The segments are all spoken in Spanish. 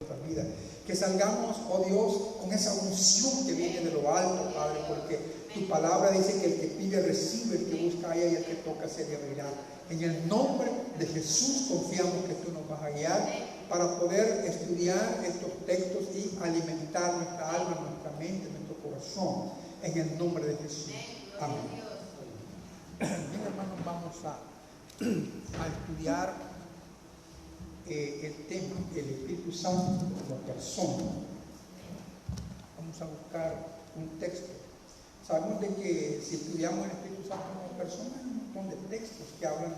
nuestra vida. Que salgamos, oh Dios, con esa unción que viene de lo alto, Padre, porque tu palabra dice que el que pide recibe, el que busca halla y el que toca se le abrirá. En el nombre de Jesús confiamos que tú nos vas a guiar para poder estudiar estos textos y alimentar nuestra alma, nuestra mente, nuestro corazón. En el nombre de Jesús. Amén. Bien, hermanos, vamos a estudiar el tema, el Espíritu Santo como persona. Vamos a buscar un texto. Sabemos de que si estudiamos el Espíritu Santo como persona, hay un montón de textos que hablan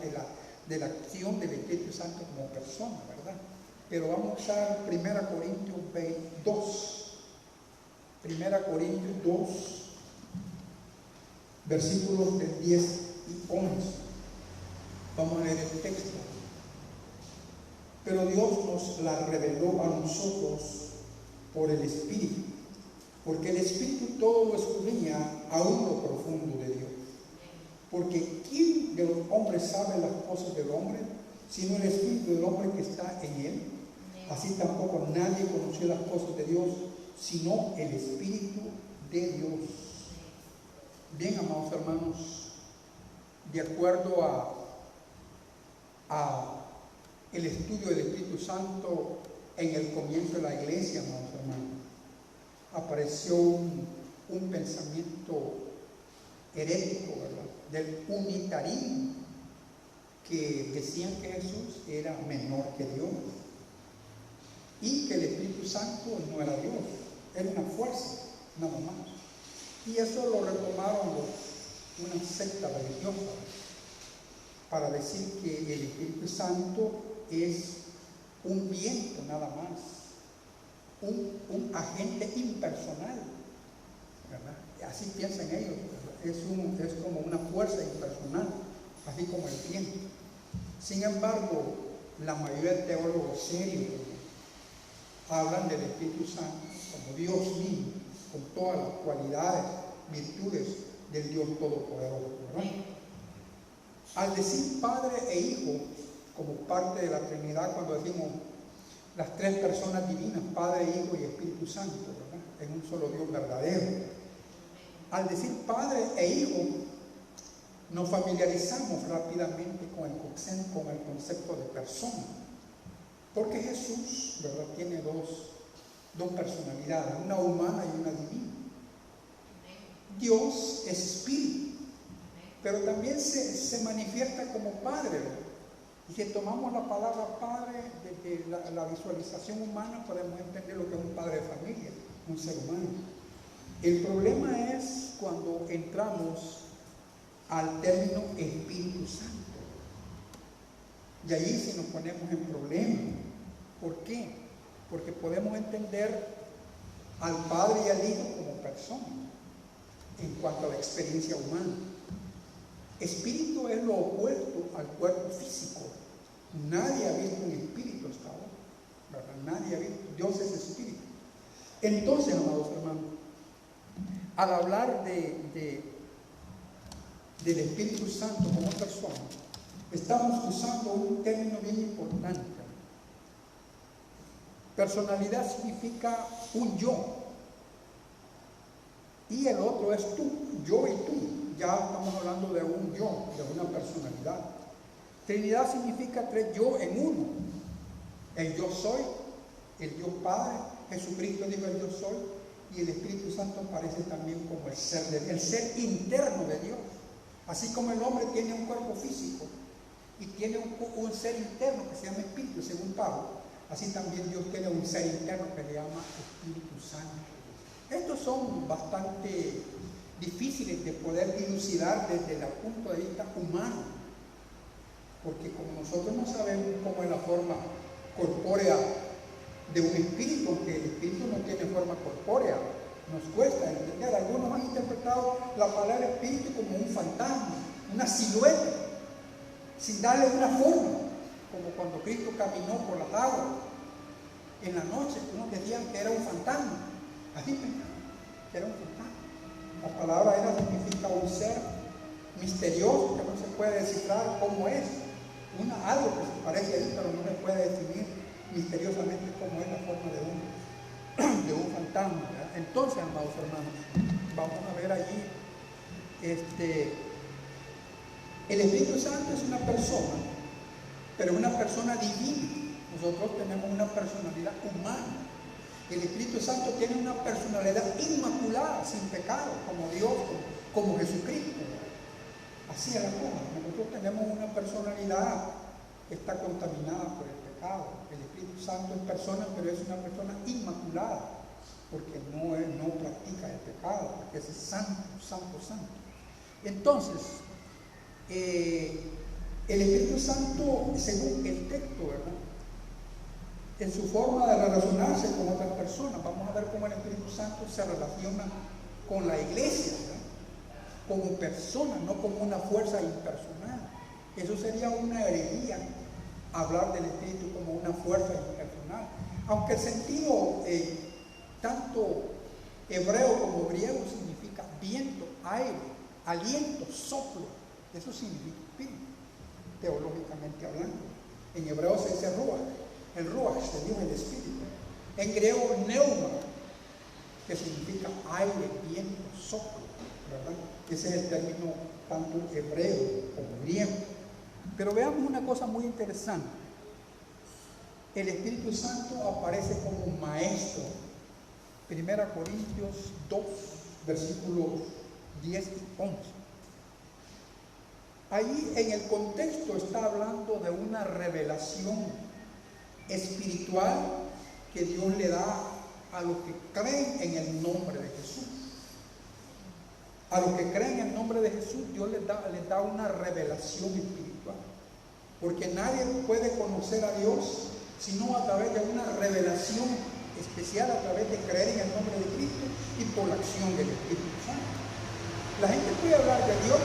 de la acción del Espíritu Santo como persona, ¿verdad? Pero vamos a usar 1 Corintios 2. 1 Corintios 2, versículos del 10 y 11. Vamos a leer el texto. Pero Dios nos la reveló a nosotros por el Espíritu, porque el Espíritu todo lo escudriña aún lo profundo de Dios. Porque ¿quién de los hombres sabe las cosas del hombre, sino el Espíritu del hombre que está en él? Así tampoco nadie conoció las cosas de Dios, sino el Espíritu de Dios. Bien, amados hermanos, de acuerdo a el estudio del Espíritu Santo en el comienzo de la iglesia, amados hermanos, apareció un pensamiento herético, ¿verdad?, del unitarismo, que decían que Jesús era menor que Dios y que el Espíritu Santo no era Dios, era una fuerza, nada más. Y eso lo retomaron una secta religiosa para decir que el Espíritu Santo es un viento nada más, un agente impersonal, ¿verdad? Así piensan ellos, ¿verdad? Es como una fuerza impersonal, así como el viento. Sin embargo, la mayoría de teólogos serios hablan del Espíritu Santo como Dios mismo, con todas las cualidades, virtudes del Dios Todopoderoso, ¿verdad? Al decir Padre e Hijo como parte de la Trinidad, cuando decimos las tres personas divinas, Padre, Hijo y Espíritu Santo, ¿verdad?, en un solo Dios verdadero. Al decir Padre e Hijo, nos familiarizamos rápidamente con el concepto de persona, porque Jesús, ¿verdad?, tiene dos personalidades, una humana y una divina. Dios es espíritu, pero también se manifiesta como Padre, ¿verdad? Y si tomamos la palabra padre desde la visualización humana, podemos entender lo que es un padre de familia, un ser humano. El problema es cuando entramos al término Espíritu Santo. Y ahí sí nos ponemos en problema. ¿Por qué? Porque podemos entender al Padre y al Hijo como personas en cuanto a la experiencia humana. Espíritu es lo opuesto al cuerpo físico. Nadie ha visto un espíritu hasta ahora, ¿verdad? Nadie ha visto. Dios es espíritu. Entonces, amados hermanos, al hablar del Espíritu Santo como persona, estamos usando un término bien importante. Personalidad significa un yo, y el otro es tú, yo y tú. Ya estamos hablando de un yo, de una personalidad. Trinidad significa tres yo en uno. El yo soy, el Dios Padre, Jesucristo dijo el yo soy, y el Espíritu Santo aparece también como el ser interno de Dios. Así como el hombre tiene un cuerpo físico y tiene un ser interno que se llama Espíritu, según Pablo, así también Dios tiene un ser interno que le llama Espíritu Santo. Estos son bastante difíciles de poder dilucidar desde el punto de vista humano, porque como nosotros no sabemos cómo es la forma corpórea de un espíritu, aunque el espíritu no tiene forma corpórea, nos cuesta entender. Algunos han interpretado la palabra espíritu como un fantasma, una silueta, sin darle una forma, como cuando Cristo caminó por las aguas en la noche. Unos decían que era un fantasma, así pensaban, que era un fantasma. La palabra era significa un ser misterioso que no se puede descifrar cómo es, algo que se parece ahí, pero no se puede definir misteriosamente cómo es la forma de Entonces, amados hermanos, vamos a ver allí, el Espíritu Santo es una persona, pero una persona divina. Nosotros tenemos una personalidad humana. El Espíritu Santo tiene una personalidad inmaculada, sin pecado, como Dios, como Jesucristo. Así es la cosa. Nosotros tenemos una personalidad que está contaminada por el pecado. El Espíritu Santo es persona, pero es una persona inmaculada, porque no practica el pecado, porque es santo, santo, santo. Entonces, el Espíritu Santo, según el texto, ¿verdad?, en su forma de relacionarse con otras personas, vamos a ver cómo el Espíritu Santo se relaciona con la iglesia, ¿verdad?, como persona, no como una fuerza impersonal. Eso sería una herejía, hablar del Espíritu como una fuerza impersonal. Aunque el sentido tanto hebreo como griego significa viento, aire, aliento, soplo. Eso significa espíritu, teológicamente hablando. En hebreo se dice ruach, el ruach se dice el espíritu. En griego neuma, que significa aire, viento, soplo, ¿verdad? Ese es el término tanto hebreo como griego. Pero veamos una cosa muy interesante. El Espíritu Santo aparece como maestro. 1 Corintios 2, versículos 10 y 11. Ahí en el contexto está hablando de una revelación espiritual que Dios le da a los que creen en el nombre de Jesús. A los que creen en el nombre de Jesús, Dios les da una revelación espiritual. Porque nadie puede conocer a Dios sino a través de una revelación especial, a través de creer en el nombre de Cristo y por la acción del Espíritu Santo. La gente puede hablar de Dios,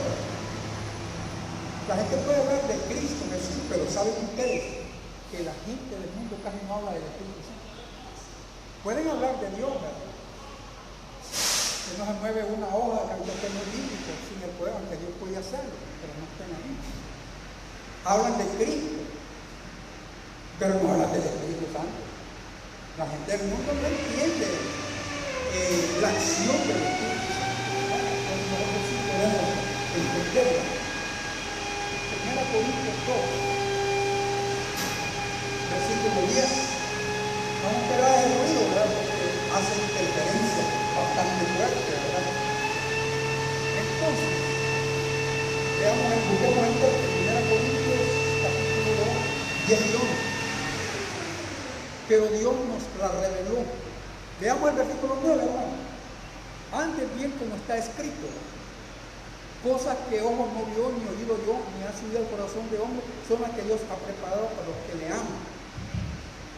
la gente puede hablar de Cristo Jesús, pero ¿saben ustedes que la gente del mundo casi no habla del Espíritu Santo? Pueden hablar de Dios, ¿verdad? Que no se mueve una hoja que no es bíblico sin el poder, aunque Dios podía hacerlo, pero no está en la Biblia. Hablan de Cristo, pero no hablan del Espíritu Santo. La gente del mundo no entiende la acción del Espíritu Santo. Nosotros sí podemos entenderla. 1 Corintios 2, versículo 10. Vamos a esperar el ruido, ¿verdad?, porque hace interferencia bastante fuerte, ¿verdad? Entonces, busquemos el texto, 1 Corintios capítulo 2, 10 y 11. Pero Dios nos la reveló. Veamos el versículo 9, hermano. Antes bien, como está escrito, cosas que ojo no vio, ni oído yo, ni ha subido al corazón de hombre, son las que Dios ha preparado para los que le aman.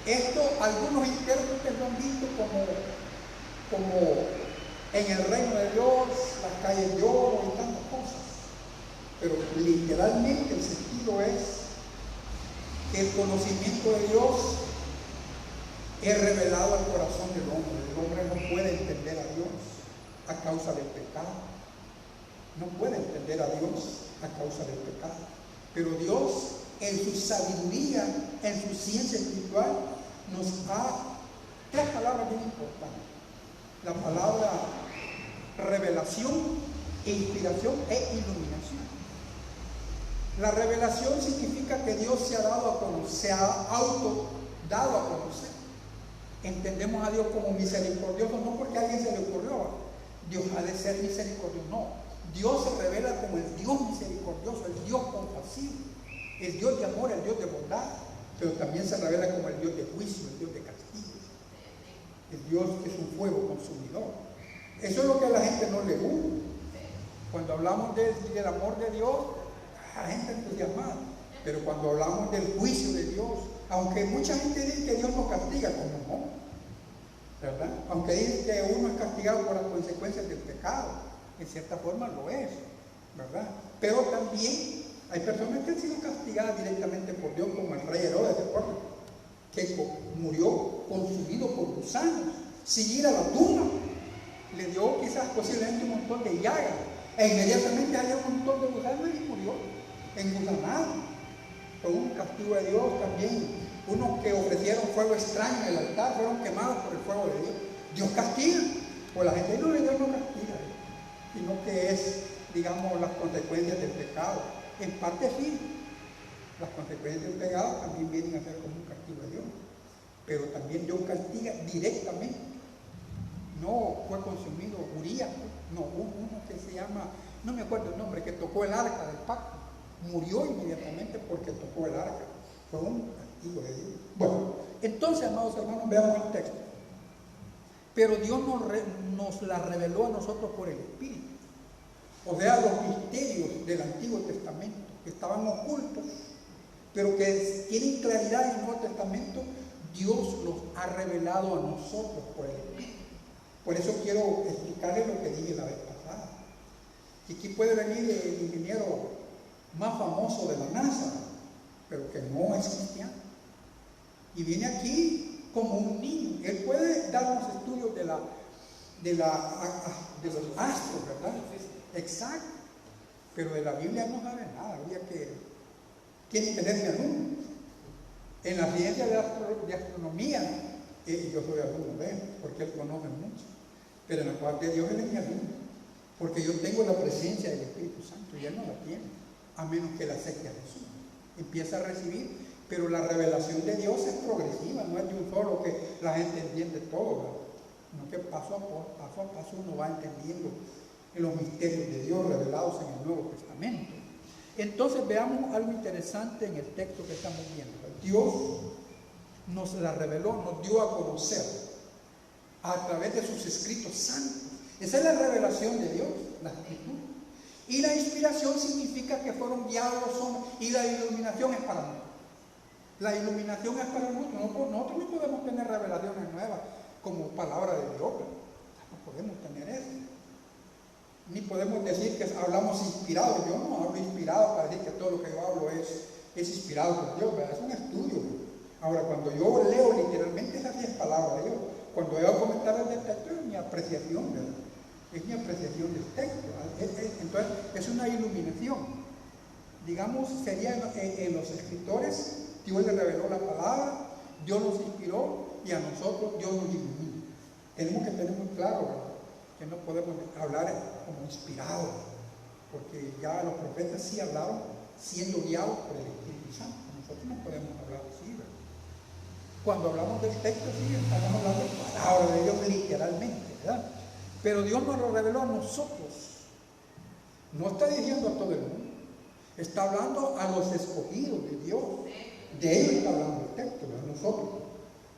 Esto algunos intérpretes lo han visto como en el reino de Dios, las calles de oro y tantas cosas. Pero literalmente el sentido es que el conocimiento de Dios es revelado al corazón del hombre. El hombre no puede entender a Dios a causa del pecado. No puede entender a Dios a causa del pecado. Pero Dios, en su sabiduría, en su ciencia espiritual, nos da tres palabras bien importantes. La palabra revelación, inspiración e iluminación. La revelación significa que Dios se ha dado a conocer, se ha auto dado a conocer. Entendemos a Dios como misericordioso, no porque a alguien se le ocurrió, Dios ha de ser misericordioso, no. Dios se revela como el Dios misericordioso, el Dios compasivo, el Dios de amor, el Dios de bondad, pero también se revela como el Dios de juicio, el Dios de castigo, el Dios que es un fuego consumidor. Eso es lo que a la gente no le gusta. Cuando hablamos del amor de Dios, la gente entusiasmada, pero cuando hablamos del juicio de Dios, aunque mucha gente dice que Dios nos castiga, como no, ¿verdad? Aunque dice que uno es castigado por las consecuencias del pecado, en cierta forma lo es, ¿verdad? Pero también hay personas que han sido castigadas directamente por Dios, como el rey Herodes, ¿se acuerdan? Que murió consumido por gusanos, sin ir a la tumba. Le dio quizás posiblemente un montón de llagas, e inmediatamente había un montón de gusanos y murió engusanado. Fue un castigo de Dios también. Unos que ofrecieron fuego extraño en el altar fueron quemados por el fuego de Dios. Dios castiga, Pues la gente no, Dios no castiga, sino que es, digamos, las consecuencias del pecado. En parte sí, las consecuencias del pecado también vienen a ser como un castigo de Dios, pero también Dios castiga directamente. No fue consumido Urías, no, uno que se llama, no me acuerdo el nombre, que tocó el arca del pacto, murió inmediatamente porque tocó el arca. Fue un castigo de Dios. Bueno, entonces, amados hermanos, veamos el texto. Pero Dios nos la reveló a nosotros por el Espíritu. O sea, los misterios del Antiguo Testamento que estaban ocultos, pero que tienen claridad en el Nuevo Testamento, Dios los ha revelado a nosotros por el Espíritu. Por eso quiero explicarles lo que dije la vez pasada. Y aquí puede venir el ingeniero más famoso de la NASA, pero que no es cristiano. Y viene aquí como un niño. Él puede darnos estudios de los astros, ¿verdad? Exacto. Pero de la Biblia no sabe nada. Habría que tiene que ser mi alumno. En la ciencia de astronomía, yo soy alumno de él, porque él conoce mucho. Pero en la parte de Dios él es mi alumno, porque yo tengo la presencia del Espíritu Santo y él no la tiene, a menos que la acepte a Jesús. Empieza a recibir, pero la revelación de Dios es progresiva, no es de un solo que la gente entiende todo, ¿verdad? Sino que paso a paso uno va entendiendo los misterios de Dios revelados en el Nuevo Testamento. Entonces veamos algo interesante en el texto que estamos viendo. Dios nos la reveló, nos dio a conocer a través de sus escritos santos. Esa es la revelación de Dios, la escritura. Y la inspiración significa que fueron guiados los hombres, y la iluminación es para nosotros. La iluminación es para nosotros. Nosotros no podemos tener revelaciones nuevas como palabra de Dios. No podemos tener eso. Ni podemos decir que hablamos inspirados. Yo no hablo inspirado para decir que todo lo que yo hablo es inspirado por Dios, ¿verdad? Es un estudio. Ahora, cuando yo leo literalmente, esa sí es palabra de Dios. Cuando yo hago comentarios del texto, es mi apreciación, ¿verdad? Es mi apreciación del texto. Entonces, es una iluminación. Digamos, sería en los escritores, Dios les reveló la palabra, Dios nos inspiró y a nosotros Dios nos ilumina. Tenemos que tener muy claro, ¿verdad?, que no podemos hablar como inspirados, porque ya los profetas sí hablaron siendo guiados por el Espíritu Santo. Nosotros no podemos hablar así, ¿verdad? Cuando hablamos del texto, sí, estamos hablando de la palabra de Dios literalmente, ¿verdad? Pero Dios nos lo reveló a nosotros. No está diciendo a todo el mundo. Está hablando a los escogidos de Dios. De ellos está hablando el texto, ¿verdad? Nosotros.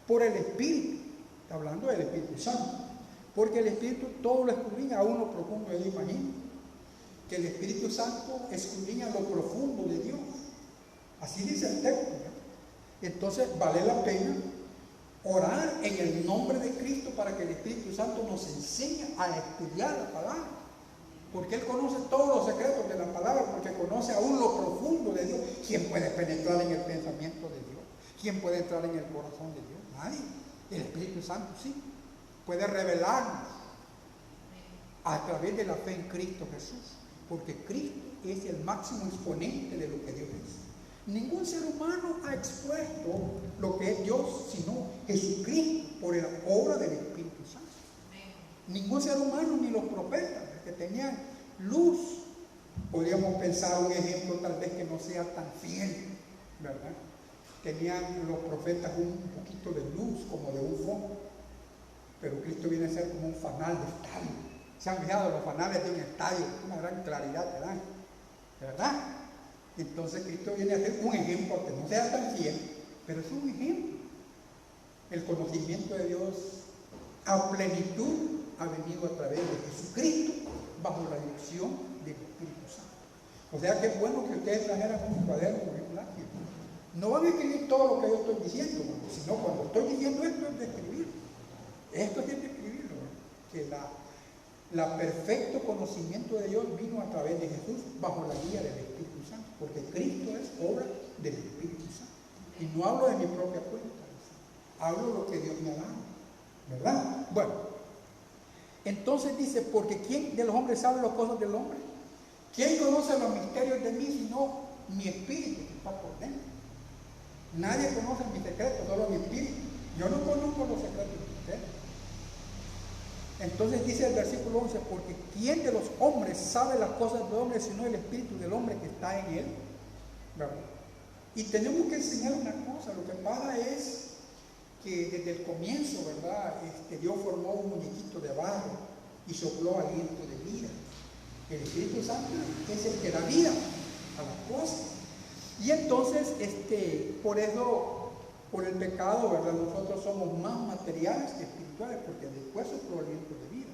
Por el Espíritu. Está hablando del Espíritu Santo. Porque el Espíritu todo lo escudriña a uno profundo. Yo imagino que el Espíritu Santo escudriña lo profundo de Dios. Así dice el texto, ¿verdad? Entonces vale la pena orar en el nombre de Cristo para que el Espíritu Santo nos enseñe a estudiar la palabra, porque Él conoce todos los secretos de la palabra, porque conoce aún lo profundo de Dios. ¿Quién puede penetrar en el pensamiento de Dios? ¿Quién puede entrar en el corazón de Dios? Nadie. El Espíritu Santo sí puede revelarnos a través de la fe en Cristo Jesús, porque Cristo es el máximo exponente de lo que Dios es. Ningún ser humano ha expuesto lo que es Dios, sino Jesucristo, por la obra del Espíritu Santo. Ningún ser humano, ni los profetas, que tenían luz. Podríamos pensar un ejemplo tal vez que no sea tan fiel, ¿verdad? Tenían los profetas un poquito de luz, como de un foco, pero Cristo viene a ser como un fanal de estadio. ¿Se han fijado los fanales de un estadio? Una gran claridad te dan, ¿verdad? Entonces Cristo viene a ser un ejemplo, aunque no sea tan fiel, pero es un ejemplo. El conocimiento de Dios a plenitud ha venido a través de Jesucristo, bajo la dirección del Espíritu Santo. O sea que es bueno que ustedes trajeran un cuaderno con un lápiz. No van a escribir todo lo que yo estoy diciendo, sino cuando estoy diciendo esto es de escribir. Esto es de escribirlo, que la perfecto conocimiento de Dios vino a través de Jesús bajo la guía del Espíritu Santo, porque Cristo es obra del Espíritu Santo. Y no hablo de mi propia cuenta, hablo de lo que Dios me ha dado, ¿verdad? Bueno, entonces dice, porque ¿quién de los hombres sabe las cosas del hombre? ¿Quién conoce los misterios de mí sino mi espíritu que está por dentro? Nadie conoce mis secretos, solo mi espíritu. Yo no conozco los secretos de ustedes. Entonces dice el versículo 11, porque ¿quién de los hombres sabe las cosas del hombre sino el espíritu del hombre que está en él? ¿Verdad? Y tenemos que enseñar una cosa, lo que pasa es que desde el comienzo, ¿verdad? Dios formó un muñequito de barro y sopló aliento de vida. El Espíritu Santo es el que da vida a las cosas. Y entonces, por eso, por el pecado, ¿verdad? Nosotros somos más materiales que espirituales, porque después sopló aliento de vida.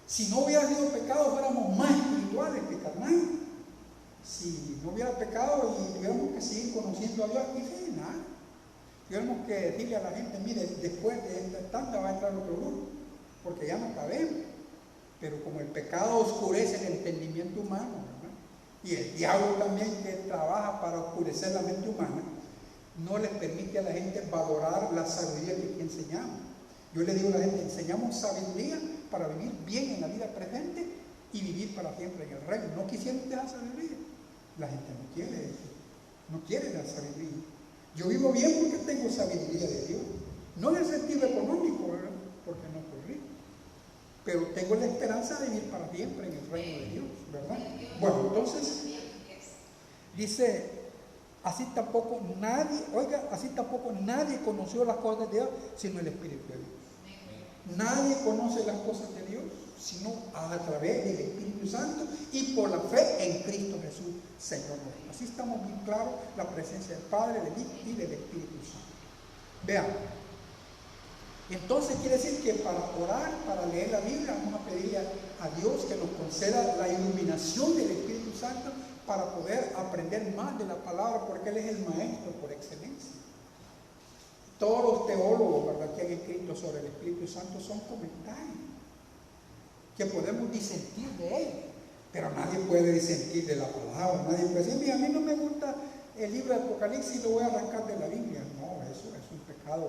Si no hubiera habido pecado, fuéramos más espirituales que carnales. Si no hubiera pecado y tuviéramos que seguir conociendo a Dios, aquí sí, nada. Tuviéramos que decirle a la gente, mire, después de esta tanda va a entrar otro grupo, porque ya no cabemos. Pero como el pecado oscurece el entendimiento humano, ¿verdad? Y el diablo también, que trabaja para oscurecer la mente humana, no les permite a la gente valorar la sabiduría que aquí enseñamos. Yo le digo a la gente, enseñamos sabiduría para vivir bien en la vida presente y vivir para siempre en el reino. No quisieron dejar sabiduría. La gente no quiere eso, no quiere la sabiduría. Yo vivo bien porque tengo sabiduría de Dios, no en el sentido económico, ¿verdad? Porque no soy rico, pero tengo la esperanza de vivir para siempre en el reino de Dios, ¿verdad? Bueno, entonces dice, así tampoco nadie conoció las cosas de Dios sino el Espíritu de Dios. Nadie conoce las cosas de Dios sino a través del Espíritu Santo y por la fe en Cristo Jesús, Señor nuestro. Así estamos bien claros la presencia del Padre, del Hijo y del Espíritu Santo. Vean, entonces quiere decir que para orar, para leer la Biblia, vamos a pedirle a Dios que nos conceda la iluminación del Espíritu Santo para poder aprender más de la palabra, porque Él es el maestro por excelencia. Todos los teólogos, ¿verdad?, que han escrito sobre el Espíritu Santo son comentarios que podemos disentir de él, pero nadie puede disentir de la palabra. Nadie puede decir, mira, a mí no me gusta el libro de Apocalipsis, lo voy a arrancar de la Biblia. No, eso es un pecado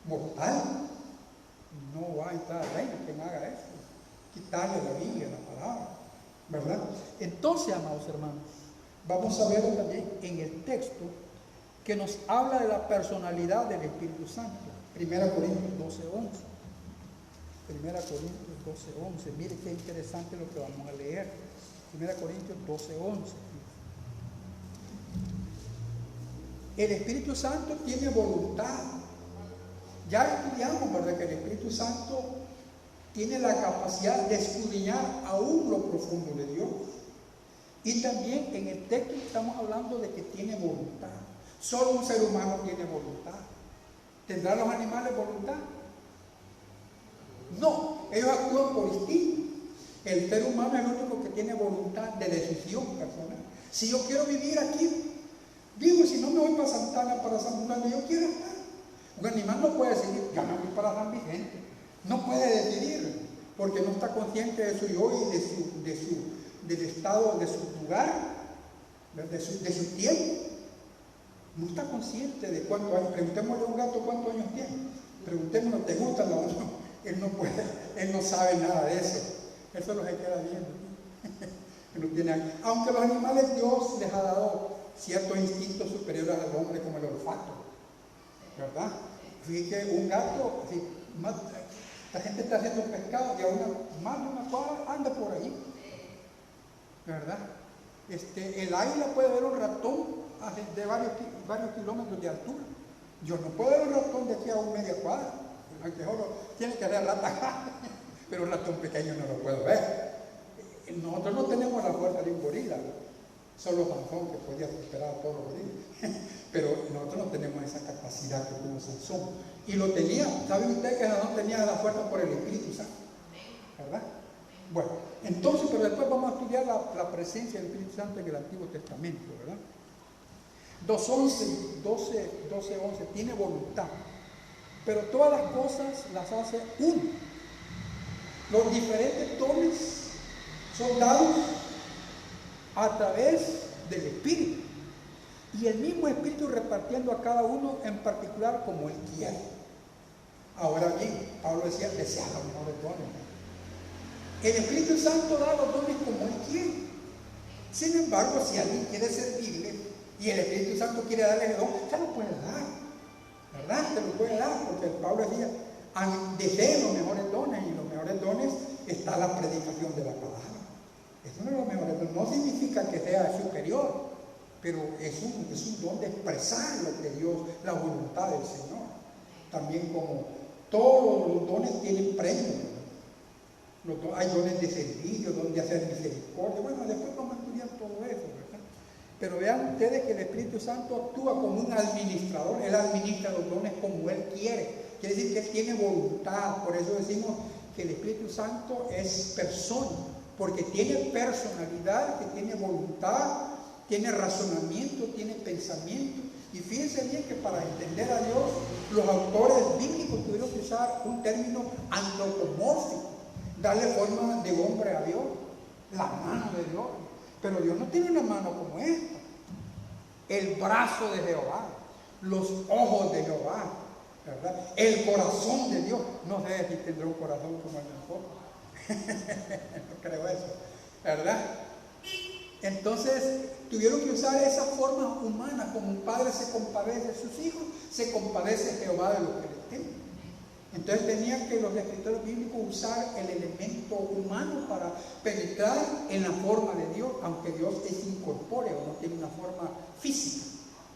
mortal. No va a entrar al reino quien haga eso, quitarle la Biblia, la palabra, ¿verdad? Entonces, amados hermanos, vamos a ver también en el texto que nos habla de la personalidad del Espíritu Santo. 1 Corintios 12:11. 1 Corintios 12:11. Mire qué interesante lo que vamos a leer. 1 Corintios 12:11. El Espíritu Santo tiene voluntad. Ya estudiamos, ¿verdad?, que el Espíritu Santo tiene la capacidad de escudriñar aún lo profundo de Dios. Y también en el texto estamos hablando de que tiene voluntad. Solo un ser humano tiene voluntad. ¿Tendrán los animales voluntad? No, ellos actúan por instinto. El ser humano es el único que tiene voluntad de decisión personal. Si yo quiero vivir aquí, vivo. Si no, me voy para Santana, para San Juan, donde yo quiero estar. Un animal no puede decidir, ya me voy para San Vicente. No puede decidir, porque no está consciente de su yo y del estado, de su lugar, de su tiempo. No está consciente de cuántos años. Preguntémosle a un gato cuántos años tiene. Preguntémosle, ¿te gusta o no? Él no puede, él no sabe nada de eso. Él solo se queda viendo. Aunque los animales Dios les ha dado ciertos instintos superiores al hombre, como el olfato, ¿verdad? Fíjate, un gato, así, la gente está haciendo pescado y a más de una cuadra anda por ahí, ¿verdad? El águila puede ver un ratón de varios kilómetros de altura. Yo no puedo ver un ratón de aquí a media cuadra, aunque solo tiene que ser rata, pero un ratón pequeño no lo puedo ver. Nosotros no tenemos la fuerza de un gorila, solo Sansón, que podía superar a todos los gorilas, pero nosotros no tenemos esa capacidad que tuvo Sansón. Y lo tenía, ¿sabe usted que Sansón tenía la fuerza por el Espíritu Santo? ¿Verdad? Bueno, entonces, pero después vamos a estudiar la presencia del Espíritu Santo en el Antiguo Testamento, ¿verdad? 12:11, tiene voluntad, pero todas las cosas las hace uno. Los diferentes dones son dados a través del Espíritu, y el mismo Espíritu repartiendo a cada uno en particular como Él quiere. Ahora bien, Pablo decía, desea los mejores dones. El Espíritu Santo da los dones como Él quiere. Sin embargo, si alguien quiere servirle y el Espíritu Santo quiere darle el don, se lo puede dar, ¿verdad? Se lo puede dar, porque Pablo decía, deseen los mejores dones y los mejores mejores dones está la predicación de la palabra. Es uno de los mejores dones. No significa que sea superior, pero es un don de expresar lo que Dios, la voluntad del Señor. También como todos los dones tienen premios. Hay dones de servicio, dones de hacer misericordia. Bueno, después vamos a estudiar todo eso, ¿verdad? Pero vean ustedes que el Espíritu Santo actúa como un administrador. Él administra los dones como Él quiere. Quiere decir que Él tiene voluntad. Por eso decimos que el Espíritu Santo es persona, porque tiene personalidad, que tiene voluntad, tiene razonamiento, tiene pensamiento. Y fíjense bien que para entender a Dios, los autores bíblicos tuvieron que usar un término antropomórfico, darle forma de hombre a Dios, la mano de Dios. Pero Dios no tiene una mano como esta, el brazo de Jehová, los ojos de Jehová, ¿verdad? El corazón de Dios. No sé si tendrá un corazón como el de nosotros. No creo eso, ¿verdad? Entonces tuvieron que usar esa forma humana, como un padre se compadece de sus hijos, se compadece Jehová de los que le temen. Entonces tenían que los escritores bíblicos usar el elemento humano para penetrar en la forma de Dios, aunque Dios es incorpóreo, no tiene una forma física.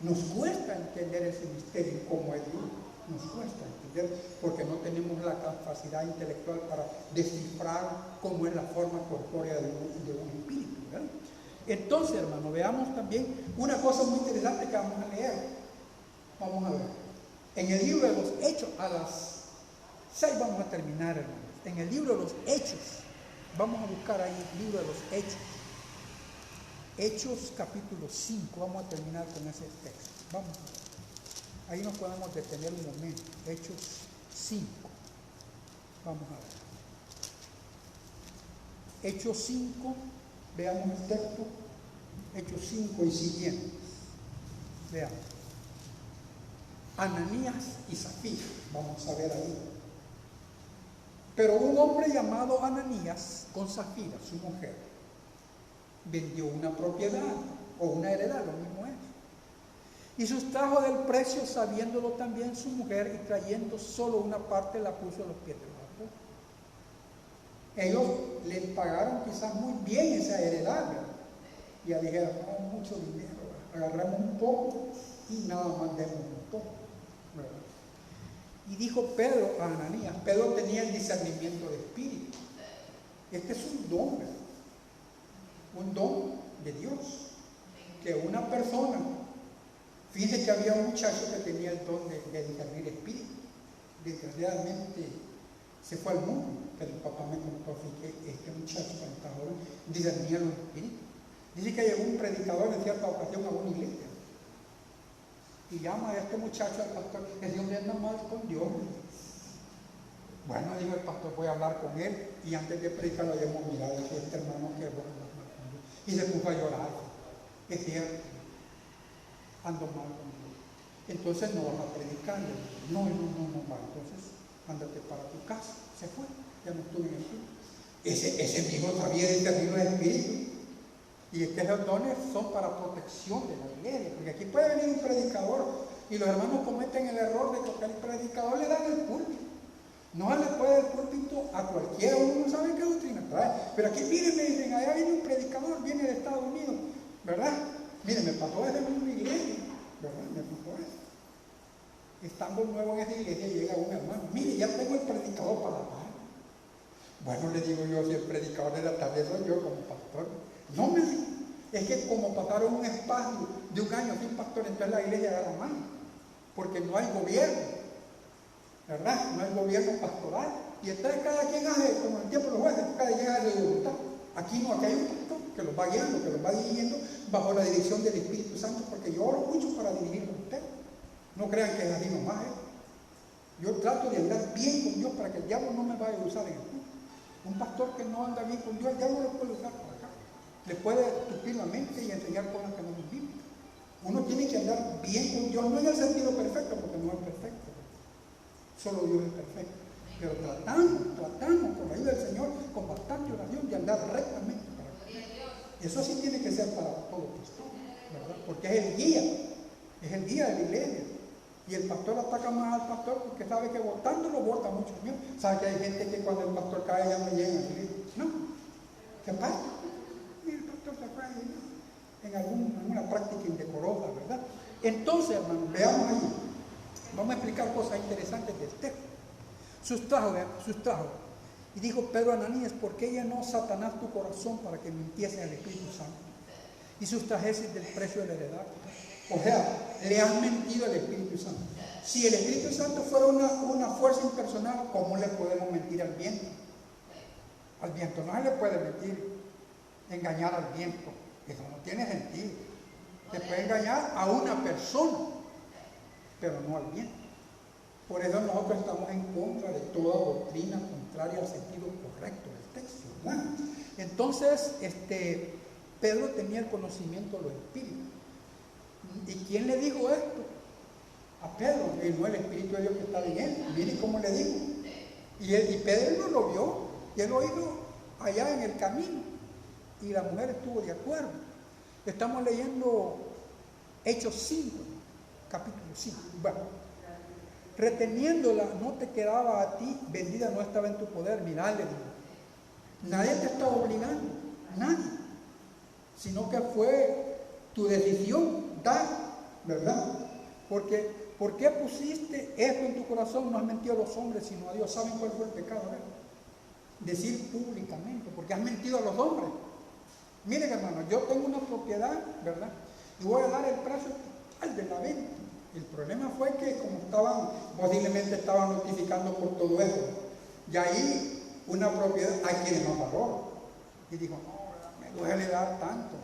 Nos cuesta entender ese misterio como es Dios, nos cuesta entender porque no tenemos la capacidad intelectual para descifrar cómo es la forma corpórea de un espíritu, ¿verdad? Entonces, hermano, veamos también una cosa muy interesante que vamos a leer. Vamos a ver. En el libro de los Hechos, a las 6 vamos a terminar, hermanos. En el libro de los Hechos, vamos a buscar ahí el libro de los Hechos. Hechos capítulo 5, vamos a terminar con ese texto. Vamos a ver. Ahí nos podemos detener un momento. Hechos 5. Vamos a ver. Hechos 5. Veamos el texto, Hechos 5 y siguientes. Veamos. Ananías y Zafira, vamos a ver ahí. Pero un hombre llamado Ananías, con Zafira, su mujer, vendió una propiedad o una heredad, lo mismo es. Y sustrajo del precio, sabiéndolo también su mujer, y trayendo solo una parte, la puso a los pies de los apóstoles. Ellos les pagaron quizás muy bien esa heredad, ¿verdad? Y ya dijeron, no, mucho dinero, ¿verdad? Agarramos un poco y nada más demos un poco, ¿verdad? Y dijo Pedro a Ananías, Pedro tenía el discernimiento de espíritu. Este es un don, ¿verdad? Un don de Dios, que una persona, fíjense que había un muchacho que tenía el don de discernir espíritu. Desgraciadamente se fue al mundo, pero el papá me contó que este muchacho cuando estaba joven discernía los espíritus. Dice que llegó un predicador en cierta ocasión a una iglesia y llama a este muchacho al pastor, que Dios le anda mal con Dios. Bueno, dijo el pastor, voy a hablar con él, y antes de predicar lo llamó, mira, dice este hermano que bueno, mal con Dios. Y se puso a llorar. Es cierto, ando mal con Dios. Entonces no vas a predicar. No, va. Entonces ándate para tu casa. Se fue, ya no estuve en el culto. Ese mismo sabía discernir los espíritus. Y es que esos dones son para protección de la iglesia. Porque aquí puede venir un predicador y los hermanos cometen el error de que al predicador le dan el púlpito. No le puede el púlpito a cualquiera, uno no sabe qué doctrina trae. Pero aquí miren, me dicen, allá viene un predicador, viene de Estados Unidos, ¿verdad? Miren, me pasó eso en una iglesia, ¿verdad? Me pasó eso. Estando nuevo en esa iglesia llega un hermano, mire, ya tengo el predicador para hablar. Bueno, le digo yo, si el predicador de la tarde soy yo como pastor. No me digo, es que como pasaron un espacio de un año sin pastor, entonces la iglesia agarra mal, porque no hay gobierno, ¿verdad? No hay gobierno pastoral. Y entonces cada quien hace, como en el tiempo de los jueces, cada quien hace de voluntad. Aquí no, aquí hay un pastor que los va guiando, que los va dirigiendo bajo la dirección del Espíritu Santo, porque yo oro mucho para dirigirlo a usted. No crean que es así nomás, ¿eh? Yo trato de andar bien con Dios para que el diablo no me vaya a usar en el culto. Un pastor que no anda bien con Dios, el diablo lo puede usar por acá. Le puede estupir la mente y enseñar cosas que no nos viven. Uno tiene que andar bien con Dios, no en el sentido perfecto, porque no es perfecto. Solo Dios es perfecto. Pero tratamos con la ayuda del Señor, con bastante oración, de andar rectamente para Dios. Eso sí tiene que ser para todo pastor, ¿verdad? Porque es el guía de la iglesia. Y el pastor ataca más al pastor porque sabe que votándolo vota mucho miedo. Sabe que hay gente que cuando el pastor cae ya no llega a salir. No, ¿qué pasa? Y el pastor se fue en alguna práctica indecorosa, ¿verdad? Entonces, hermanos, veamos ahí. Vamos a explicar cosas interesantes del texto. Sustrajo. Y dijo Pedro a Ananías: ¿por qué llenó Satanás tu corazón para que mintiese al Espíritu Santo y sustrajeses del precio de la heredad? O sea, le has mentido al Espíritu Santo. Si el Espíritu Santo fuera una fuerza impersonal, ¿cómo le podemos mentir al viento? Al viento no se le puede mentir, engañar al viento. Eso no tiene sentido. Se puede engañar a una persona, pero no al viento. Por eso nosotros estamos en contra de toda doctrina contraria al sentido correcto del texto, ¿verdad? Entonces, Pedro tenía el conocimiento de los espíritus. ¿Y quién le dijo esto? A Pedro, y no el Espíritu de Dios que estaba en él. Mire cómo le dijo. Y Pedro no lo vio, y él lo hizo allá en el camino. Y la mujer estuvo de acuerdo. Estamos leyendo Hechos 5, capítulo 5. Bueno, reteniéndola no te quedaba a ti, vendida no estaba en tu poder. Mirá, le digo, nadie te está obligando, nadie, sino que fue tu decisión dar, ¿verdad? Porque, ¿por qué pusiste esto en tu corazón? No has mentido a los hombres, sino a Dios. ¿Saben cuál fue el pecado? Decir públicamente, porque has mentido a los hombres. Miren, hermanos, yo tengo una propiedad, ¿verdad? Y voy a dar el precio total de la venta. El problema fue que como posiblemente estaban notificando por todo eso, y ahí una propiedad hay quienes no pagó. Y dijo, no, me duele dar tanto.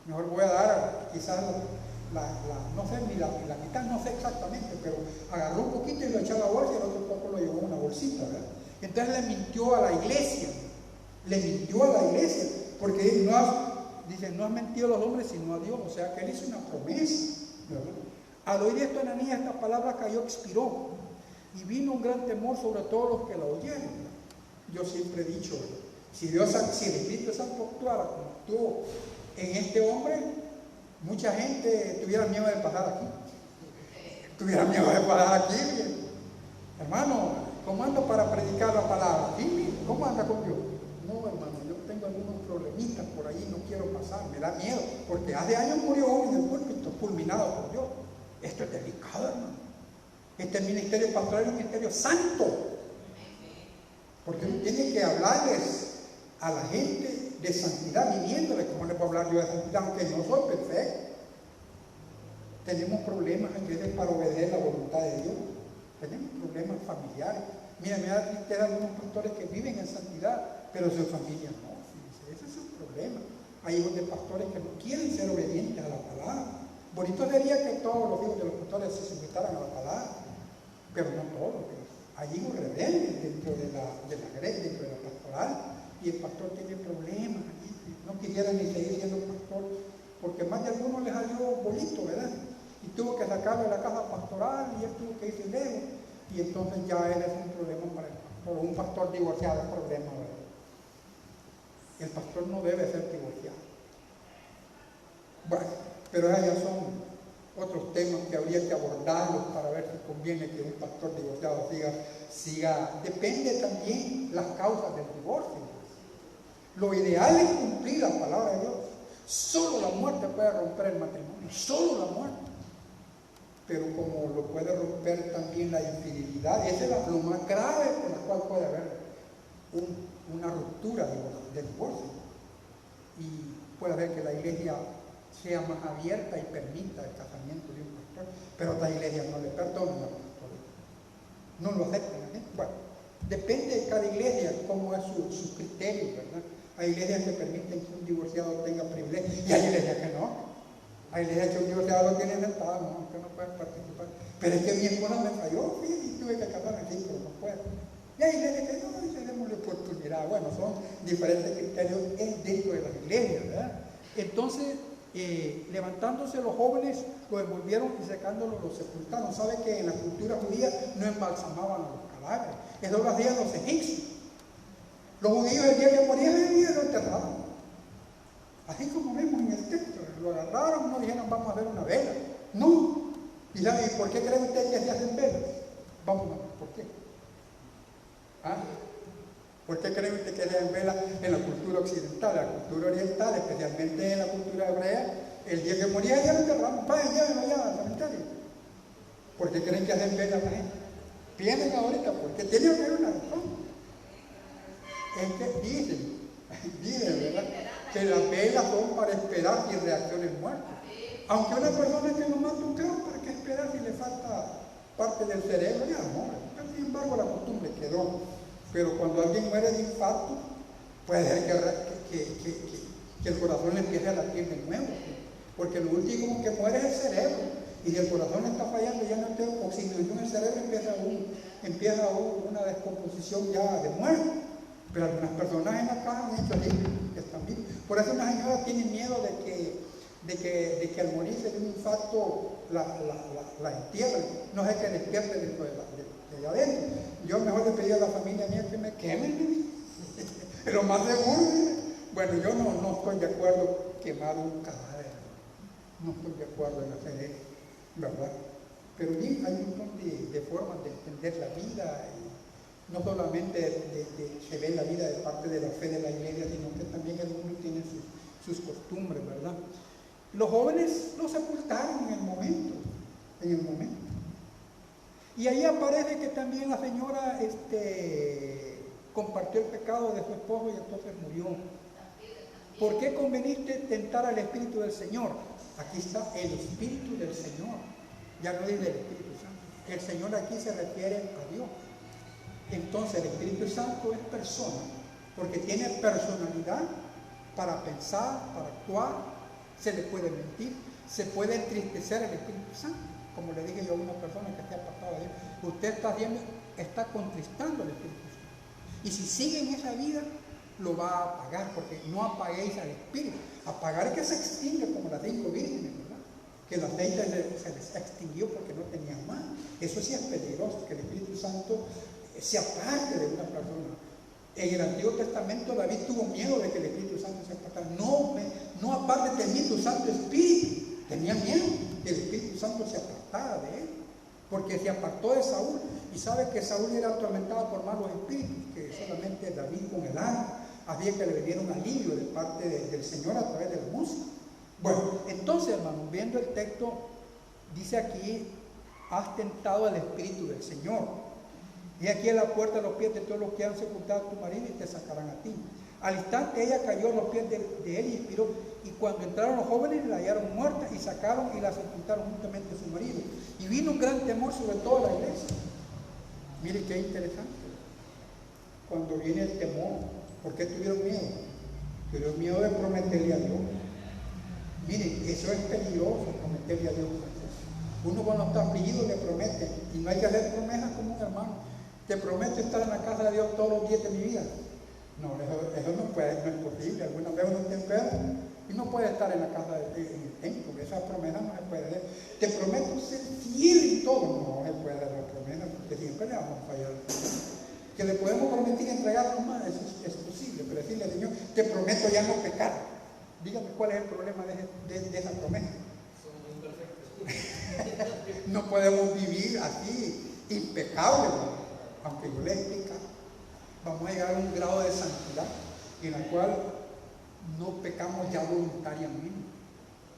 Mejor voy a dar quizás no sé, ni la mitad, no sé exactamente, pero agarró un poquito y lo echó a la bolsa y el otro poco lo llevó en una bolsita, ¿verdad? Entonces le mintió a la iglesia, porque no has mentido a los hombres sino a Dios, o sea que él hizo una promesa, ¿verdad? Al oír esto Ananías, esta palabra cayó, expiró, y vino un gran temor sobre todos los que la oyeron, ¿verdad? Yo siempre he dicho, ¿verdad? Si el Espíritu Santo actuara como actuó en este hombre, mucha gente tuviera miedo de pasar aquí. Hermano, ¿cómo ando para predicar la palabra? ¿Cómo anda con Dios? No, hermano, yo tengo algunos problemitas por ahí, no quiero pasar, me da miedo, porque hace años murió uno en el púlpito, fulminado por Dios. Esto es delicado, hermano. Este ministerio pastoral es un ministerio santo, porque uno tiene que hablarles a la gente de santidad, viviéndole. ¿Cómo les puedo hablar yo de santidad? Aunque no soy perfecto. Tenemos problemas a veces para obedecer la voluntad de Dios. Tenemos problemas familiares. Mira, me da tristeza algunos pastores que viven en santidad, pero su familia no. Fíjense, ese es un problema. Hay hijos de pastores que no quieren ser obedientes a la palabra. Bonito sería que todos los hijos de los pastores se sujetaran a la palabra, pero no todos. Hay hijos rebeldes dentro de la pastoral. Y el pastor tiene problemas, no quisiera ni seguir siendo pastor, porque más de algunos les salió bolito, ¿verdad? Y tuvo que sacarlo de la casa pastoral, y él tuvo que irse lejos, y entonces ya él es un problema para el pastor. Un pastor divorciado es un problema, ¿verdad? El pastor no debe ser divorciado. Bueno, pero esos ya son otros temas que habría que abordarlos para ver si conviene que un pastor divorciado siga. Depende también las causas del divorcio. Lo ideal es cumplir la palabra de Dios. Solo la muerte puede romper el matrimonio, solo la muerte. Pero como lo puede romper también la infidelidad, esa es lo más grave por la cual puede haber una ruptura del divorcio. Y puede haber que la iglesia sea más abierta y permita el casamiento de un pastor, pero otras iglesias no le perdonan al pastor, no lo aceptan, ¿eh? Bueno, depende de cada iglesia cómo es su criterio, ¿verdad? Hay iglesias que permiten que un divorciado tenga privilegios y hay iglesias que no. Hay iglesias que un divorciado lo tiene sentado, no, que no puede participar. Pero es que mi esposa me falló, y tuve que casarme, sí, pero no puedo. Y hay iglesias que no, y tenemos la oportunidad. Bueno, son diferentes criterios dentro de las iglesias, ¿verdad? Entonces, levantándose los jóvenes, lo envolvieron y secándolos los sepultaron. ¿Sabe que en la cultura judía no embalsamaban a los cadáveres? Eso lo hacían los egipcios. Los judíos el día que morían lo enterraban. Así como vemos en el texto, lo agarraron, no dijeron vamos a hacer una vela. No, ¿Y sabe por qué creen ustedes que se hacen velas? Vamos a ver, ¿por qué? ¿Ah? ¿Por qué creen ustedes que se hacen velas en la cultura occidental, la cultura oriental, especialmente en la cultura hebrea? El día que moría ya lo enterramos, vayan, llévenlo allá al cementerio. ¿Por qué creen que hacen velas la gente? Piensen ahorita, porque tiene que haber una razón. Es que dicen, ¿verdad? Que las velas son para esperar y reacciones muertas. Aunque una persona que no mata un carro, ¿para qué esperar si le falta parte del cerebro? Ya no, pero sin embargo la costumbre quedó. Pero cuando alguien muere de infarto, puede ser que el corazón le empiece a latir de nuevo, porque lo último que muere es el cerebro, y si el corazón está fallando, ya no tiene oxigenación en el cerebro, empieza una descomposición ya de muerte. Pero algunas personas en la casa han hecho así, que están vivos. Por eso una señora tiene miedo de que al morirse de un infarto la entierren, no sé que despierte dentro de adentro. Yo mejor le pedí a la familia mía que me quemen, es lo más seguro. Bueno, yo no estoy de acuerdo quemar un cadáver, no estoy de acuerdo en hacer eso, ¿verdad? Pero sí, hay un montón de formas de entender la vida, y no solamente se ve la vida de parte de la fe de la iglesia, sino que también el mundo tiene sus costumbres, ¿verdad? Los jóvenes lo sepultaron en el momento. Y ahí aparece que también la señora compartió el pecado de su esposo y entonces murió. ¿Por qué conveniste tentar al Espíritu del Señor? Aquí está el Espíritu del Señor. Ya no dice el Espíritu Santo. El Señor aquí se refiere a Dios. Entonces el Espíritu Santo es persona, porque tiene personalidad para pensar, para actuar. Se le puede mentir, se puede entristecer el Espíritu Santo. Como le dije yo a una persona que esté apartada de Dios, usted está contristando al Espíritu Santo. Y si sigue en esa vida, lo va a apagar, porque no apaguéis al Espíritu. Apagar es que se extingue como las 5 vírgenes, ¿verdad? Que el aceite se les extinguió porque no tenían más. Eso sí es peligroso, que el Espíritu Santo se aparte de una persona. En el Antiguo Testamento David tuvo miedo de que el Espíritu Santo se apartara. No aparte de mí tu Santo Espíritu. Tenía miedo que el Espíritu Santo se apartara de él, porque se apartó de Saúl, y sabe que Saúl era atormentado por malos espíritus, que solamente David con el ángel hacía que le diera un alivio de parte del Señor a través de la música. Bueno, entonces, hermanos, viendo el texto, dice aquí: has tentado al Espíritu del Señor, y aquí en la puerta a los pies de todos los que han sepultado a tu marido, y te sacarán a ti. Al instante ella cayó a los pies de él y expiró, y cuando entraron los jóvenes la hallaron muerta, y sacaron y la sepultaron juntamente a su marido. Y vino un gran temor sobre toda la iglesia. Mire qué interesante. Cuando viene el temor, ¿por qué tuvieron miedo? Tuvieron miedo de prometerle a Dios. Miren, eso es peligroso, prometerle a Dios. Uno cuando está afligido le promete, y no hay que hacer promesas como un hermano. Te prometo estar en la casa de Dios todos los días de mi vida. No, eso no es posible. Alguna vez uno está enfermo y no puede estar en la casa en el templo. Esas promesas no se puede hacer. Te prometo ser fiel en todo. No se puede hacer la promesa, porque siempre le vamos a fallar. Que le podemos prometer entregarnos más, eso es posible, pero decirle al Señor, te prometo ya no pecar. Dígame cuál es el problema de esa promesa. No podemos vivir así, impecables, aunque yo le explique. Vamos a llegar a un grado de santidad en el cual no pecamos ya voluntariamente,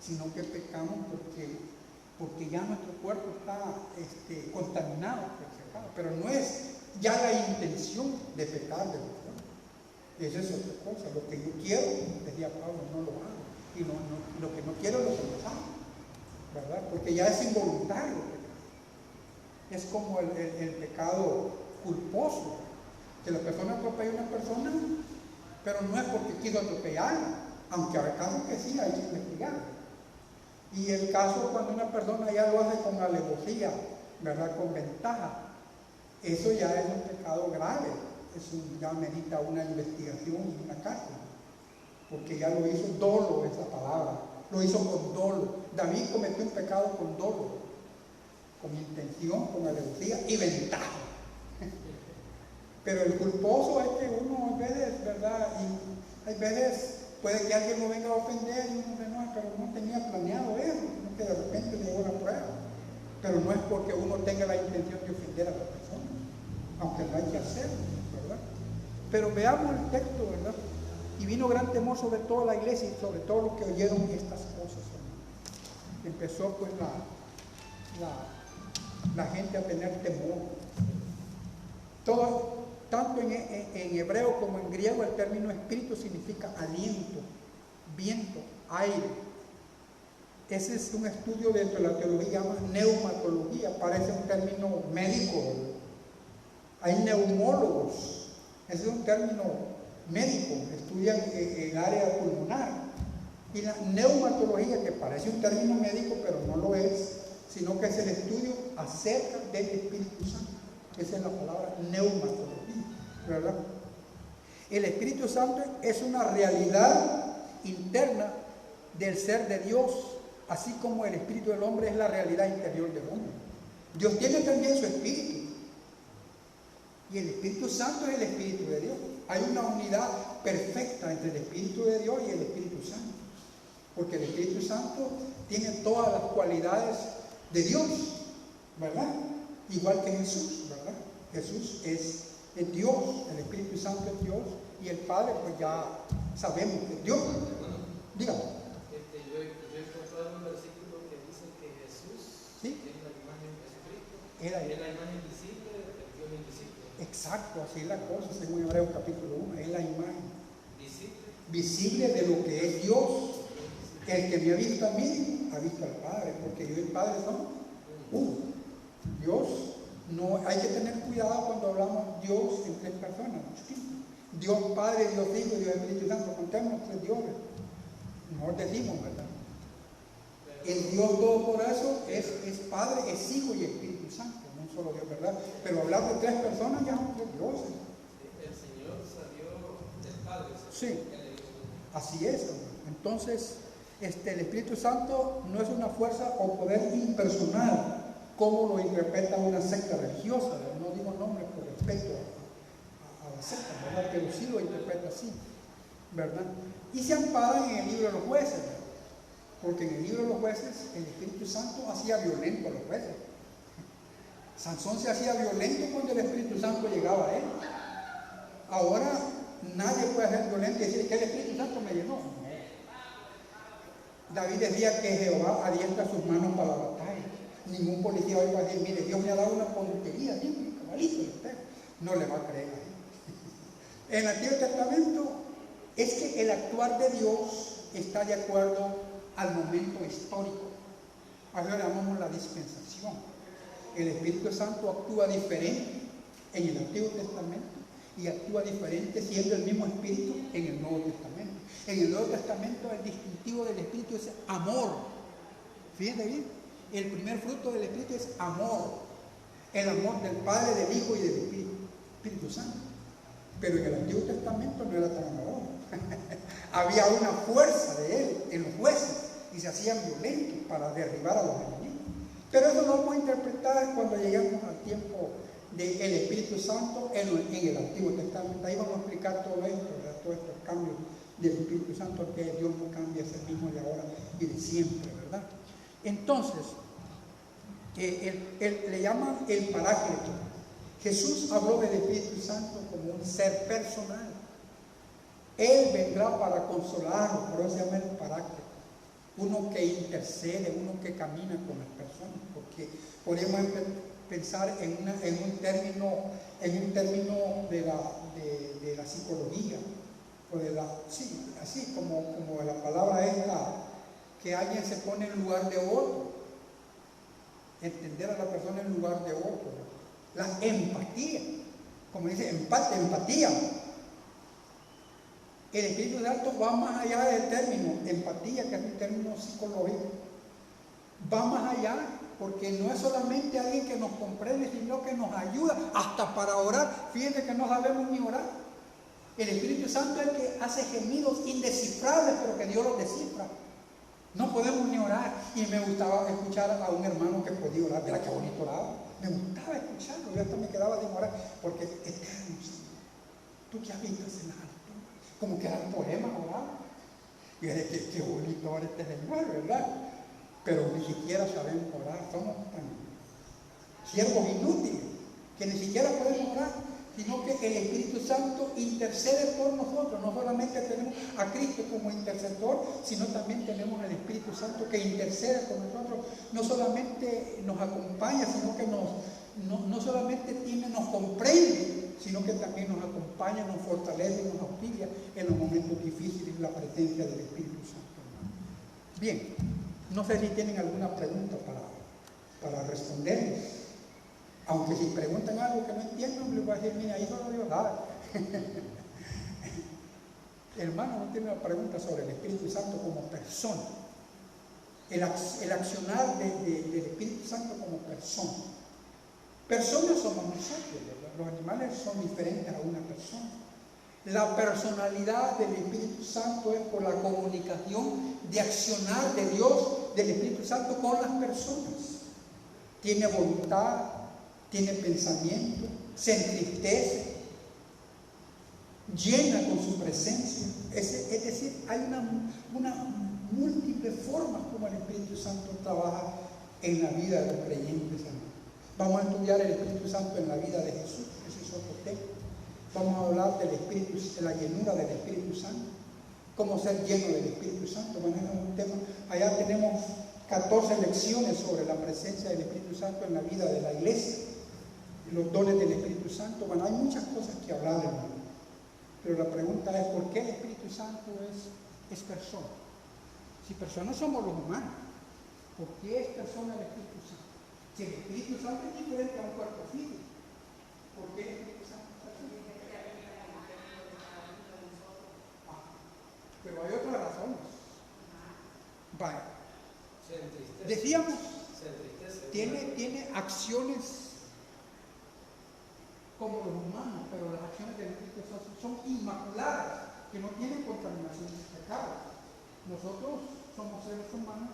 sino que pecamos porque ya nuestro cuerpo está contaminado por el pecado, pero no es ya la intención de pecar de verdad. Esa es otra cosa. Lo que yo quiero, decía Pablo, no lo hago, y lo que no quiero lo que no hago, ¿verdad? Porque ya es involuntario el pecado. Es como el pecado culposo, que la persona atropella a una persona, pero no es porque quiso atropellarla, aunque hay casos que sí hay que investigar. Y el caso cuando una persona ya lo hace con alevosía, ¿verdad? Con ventaja, eso ya es un pecado grave, ya merita una investigación y una cárcel, porque ya lo hizo dolo, esa palabra, lo hizo con dolo. David cometió un pecado con dolo, con intención, con alevosía y ventaja. Pero el culposo es que uno a veces, ¿verdad? Y hay veces puede que alguien lo venga a ofender y uno se enoja, pero no tenía planeado eso, sino que de repente le llegó la prueba. Pero no es porque uno tenga la intención de ofender a la persona, aunque lo hay que hacer, ¿verdad? Pero veamos el texto, ¿verdad? Y vino gran temor sobre toda la iglesia y sobre todos los que oyeron estas cosas, ¿verdad? Empezó pues la gente a tener temor. Todo, tanto en hebreo como en griego, el término espíritu significa aliento, viento, aire. Ese es un estudio dentro de la teología, llama neumatología, parece un término médico. Hay neumólogos, ese es un término médico, estudian el área pulmonar. Y la neumatología, que parece un término médico, pero no lo es, sino que es el estudio acerca del Espíritu Santo. Esa es la palabra neumatología, ¿verdad? El Espíritu Santo es una realidad interna del ser de Dios, así como el espíritu del hombre es la realidad interior del hombre. Dios tiene también su espíritu, y el Espíritu Santo es el Espíritu de Dios. Hay una unidad perfecta entre el Espíritu de Dios y el Espíritu Santo, porque el Espíritu Santo tiene todas las cualidades de Dios, ¿verdad? Igual que Jesús, ¿verdad? Jesús es Dios, el Espíritu Santo es Dios, y el Padre pues ya sabemos que es Dios. Dígame. Yo he encontrado un versículo que dice que Jesús, ¿sí?, es la imagen de Jesucristo, es la imagen visible del Dios invisible. Exacto, así es la cosa, según Hebreos capítulo 1, es la imagen visible de lo que es Dios. El que me ha visto a mí, ha visto al Padre, porque yo y el Padre somos uno. Dios, no hay que tener cuidado cuando hablamos Dios en tres personas, Dios Padre, Dios Hijo y Dios Espíritu Santo, contemos tres dioses. No decimos, ¿verdad? El Dios Todopoderoso es Padre, es Hijo y Espíritu Santo, no un solo Dios, ¿verdad? Pero hablar de tres personas ya son tres dioses. El Señor salió del Padre. Sí, así es, hermano. Entonces, el Espíritu Santo no es una fuerza o poder impersonal, como lo interpreta una secta religiosa. No digo nombres por respeto a la secta, ¿verdad? Pero sí lo interpreta así, ¿verdad? Y se amparan en el libro de los jueces, ¿verdad? Porque en el libro de los jueces el Espíritu Santo hacía violento a los jueces. Sansón se hacía violento cuando el Espíritu Santo llegaba a él. Ahora nadie puede ser violento y decir que el Espíritu Santo me llenó. David decía que Jehová adiestra sus manos para la batalla. Ningún policía hoy va a decir, mire, Dios me ha dado una puntería, bien, cabalito, no le va a creer a él. En el Antiguo Testamento es que el actuar de Dios está de acuerdo al momento histórico. Ahora llamamos la dispensación. El Espíritu Santo actúa diferente en el Antiguo Testamento y actúa diferente siendo el mismo Espíritu en el Nuevo Testamento. En el Nuevo Testamento el distintivo del Espíritu es amor. Fíjense bien, el primer fruto del Espíritu es amor. El amor del Padre, del Hijo y del Espíritu Santo. Pero en el Antiguo Testamento no era tan amoroso. Había una fuerza de él en los jueces y se hacían violentos para derribar a los enemigos. Pero eso lo vamos a interpretar cuando lleguemos al tiempo del Espíritu Santo en el Antiguo Testamento. Ahí vamos a explicar todo esto, ¿verdad? Todos estos cambios del Espíritu Santo, que Dios no cambia, es el mismo de ahora y de siempre, ¿verdad? Entonces, le llaman el Paráclito. Jesús habló del Espíritu Santo como un ser personal. Él vendrá para consolarnos, por eso se llama el Paráclito. Uno que intercede, uno que camina con las personas, porque podemos pensar en un término de la psicología, o así como la palabra esta, que alguien se pone en lugar de otro, entender a la persona en lugar de otro. La empatía, como dice, empatía. El Espíritu Santo va más allá del término empatía, que es un término psicológico. Va más allá porque no es solamente alguien que nos comprende, sino que nos ayuda hasta para orar. Fíjense que no sabemos ni orar. El Espíritu Santo es el que hace gemidos indescifrables, pero que Dios los descifra. No podemos ni orar. Y me gustaba escuchar a un hermano que podía orar. Mira qué bonito oraba. Me gustaba escucharlo. Yo hasta me quedaba sin orar. Porque eterno, tú que habitas en la altura. Como que eran poemas orados. Y yo decía, qué bonito ora este Señor, ¿verdad? Pero ni siquiera sabemos orar. Somos tan siervos inútiles, que ni siquiera podemos orar, sino que el Espíritu Santo intercede por nosotros. No solamente tenemos a Cristo como intercesor, sino también tenemos al Espíritu Santo que intercede por nosotros. No solamente nos acompaña, sino que no solamente nos comprende, sino que también nos acompaña, nos fortalece, nos auxilia en los momentos difíciles, la presencia del Espíritu Santo. Bien, no sé si tienen alguna pregunta para responderles. Aunque si preguntan algo que no entienden, les voy a decir, mira, ahí solo Dios da. Hermano, no tiene una pregunta sobre el Espíritu Santo como persona. El accionar del Espíritu Santo como persona. Personas somos nosotros, ¿verdad? Los animales son diferentes a una persona. La personalidad del Espíritu Santo es por la comunicación de accionar de Dios, del Espíritu Santo con las personas. Tiene voluntad, tiene pensamiento, se entristece, llena con su presencia. Es decir, hay una múltiple formas como el Espíritu Santo trabaja en la vida de los creyentes. Vamos a estudiar el Espíritu Santo en la vida de Jesús, ese es otro tema. Vamos a hablar del Espíritu, de la llenura del Espíritu Santo, cómo ser lleno del Espíritu Santo. Bueno, es un tema. Allá tenemos 14 lecciones sobre la presencia del Espíritu Santo en la vida de la iglesia, los dones del Espíritu Santo. Bueno, hay muchas cosas que hablar, hermano. Pero la pregunta es, ¿por qué el Espíritu Santo es persona? Si personas somos los humanos, ¿por qué es persona el Espíritu Santo? Si el Espíritu Santo es diferente a un cuerpo físico, ¿por qué el Espíritu Santo es persona? Pero hay otras razones. Vaya. Decíamos, tiene acciones como los humanos, pero las acciones del Espíritu Santo son inmaculadas, que no tienen contaminación de pecado. Nosotros somos seres humanos,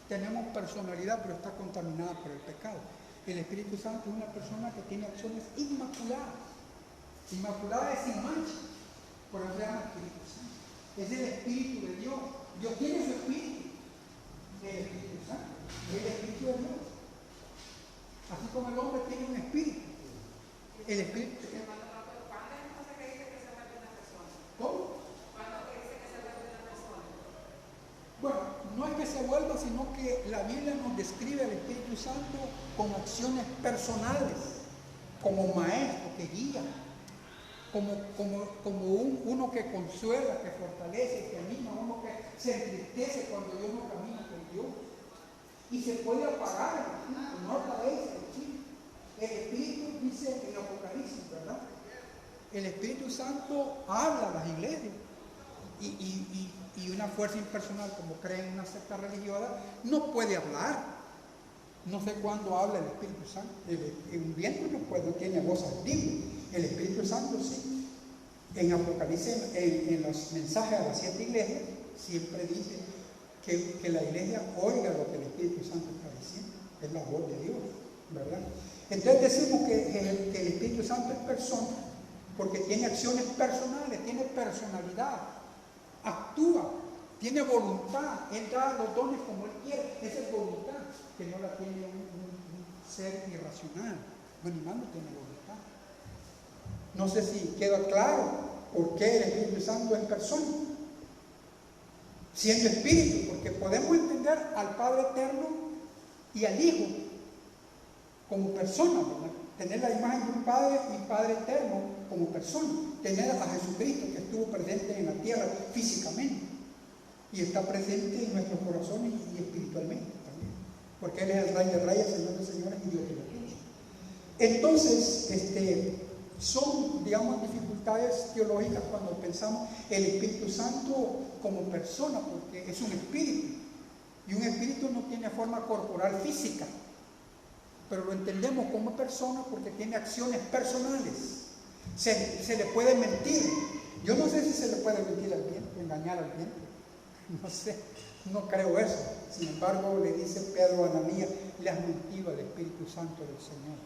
tenemos personalidad, pero está contaminada por el pecado. El Espíritu Santo es una persona que tiene acciones inmaculadas. Inmaculada es sin mancha, por eso se llama Espíritu Santo. Es el Espíritu de Dios. Dios tiene su Espíritu. El Espíritu Santo es el Espíritu de Dios. Así como el hombre tiene un espíritu. El Espíritu. ¿Cuándo entonces que dice que se vuelve una persona? ¿Cómo? ¿Cuándo que dice que se vuelve una persona? Bueno, no es que se vuelva, sino que la Biblia nos describe al Espíritu Santo con acciones personales, como maestro que guía, como uno que consuela, que fortalece, que anima, uno que se entristece cuando Dios no camina con Dios. Y se puede apagar el Espíritu, no aparece el Espíritu. El Espíritu dice en Apocalipsis, ¿verdad? El Espíritu Santo habla a las iglesias. Y una fuerza impersonal, como creen una secta religiosa, no puede hablar. No sé cuándo habla el Espíritu Santo. Un viento no puede, no tiene voz audible. El Espíritu Santo sí. En Apocalipsis, en los mensajes a las 7 iglesias, siempre dice que la iglesia oiga lo que el Espíritu Santo está diciendo. Es la voz de Dios, ¿verdad? Entonces decimos que el Espíritu Santo es persona porque tiene acciones personales, tiene personalidad, actúa, tiene voluntad. Él da los dones como Él quiere. Esa es voluntad, que no la tiene un ser irracional. Un animal no tiene voluntad. No sé si queda claro por qué el Espíritu Santo es persona. Siendo espíritu, porque podemos entender al Padre Eterno y al Hijo como persona, ¿verdad? Tener la imagen de un Padre y Padre Eterno como persona. Tener a Jesucristo que estuvo presente en la tierra físicamente y está presente en nuestros corazones y espiritualmente también, porque Él es el Rey de Reyes, Señor de Señores y Dios de los dioses. Entonces, son, digamos, dificultades teológicas cuando pensamos el Espíritu Santo como persona, porque es un espíritu, y un espíritu no tiene forma corporal física, pero lo entendemos como persona porque tiene acciones personales. Se le puede mentir. Yo no sé si se le puede mentir al viento, engañar al viento, no sé, no creo eso. Sin embargo, le dice Pedro a Ananías, le has mentido al Espíritu Santo del Señor,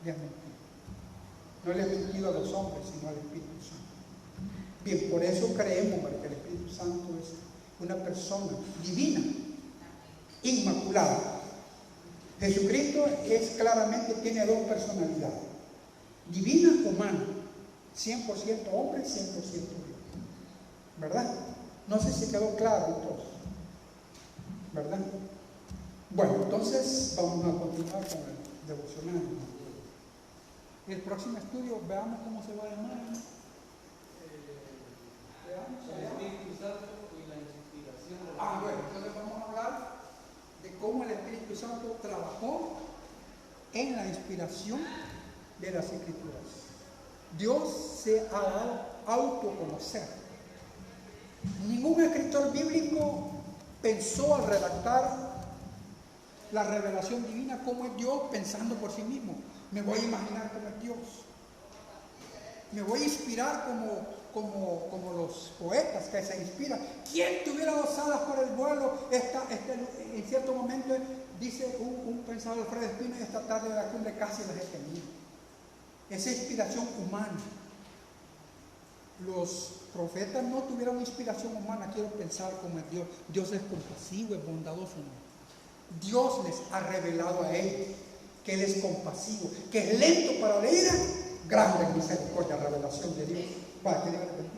le has mentido. No le has mentido a los hombres, sino al Espíritu Santo. Bien, por eso creemos que el Espíritu Santo es una persona divina, inmaculada. Jesucristo es claramente, tiene dos personalidades, divina y humana, 100% hombre y 100% Dios, ¿verdad? No sé si quedó claro entonces, ¿verdad? Bueno, entonces vamos a continuar con el devocional. El próximo estudio, veamos cómo se va a llamar. El Espíritu Santo y la inspiración. Bueno, entonces vamos a hablar de cómo el Espíritu Santo trabajó en la inspiración de las Escrituras. Dios se ha dado a autoconocer. Ningún escritor bíblico pensó al redactar la revelación divina cómo es Dios pensando por sí mismo. Me voy a imaginar cómo es Dios. Me voy a inspirar como los poetas que se inspiran. ¿Quién tuviera 2 alas por el vuelo? En cierto momento dice un pensador, Alfredo Espina, esta tarde de la cumbre casi las he tenido. Esa inspiración humana. Los profetas no tuvieron inspiración humana. Quiero pensar como es Dios. Dios es compasivo, es bondadoso. ¿No? Dios les ha revelado a ellos que Él es compasivo, que es lento para la ira, grande en misericordia, revelación de Dios. Para que Dios le bendiga.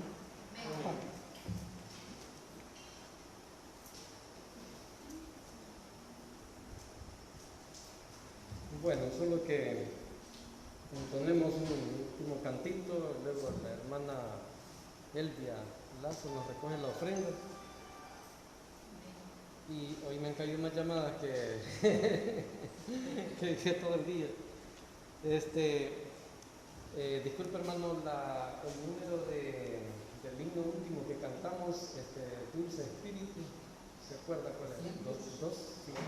Bueno, solo que ponemos un último cantito, luego la hermana Elvia Lazo nos recoge la ofrenda. Y hoy me han caído unas llamadas que todo el día. Disculpe hermano, el número del himno último que cantamos, Dulce Espíritu, ¿se acuerda cuál es? 2, 259.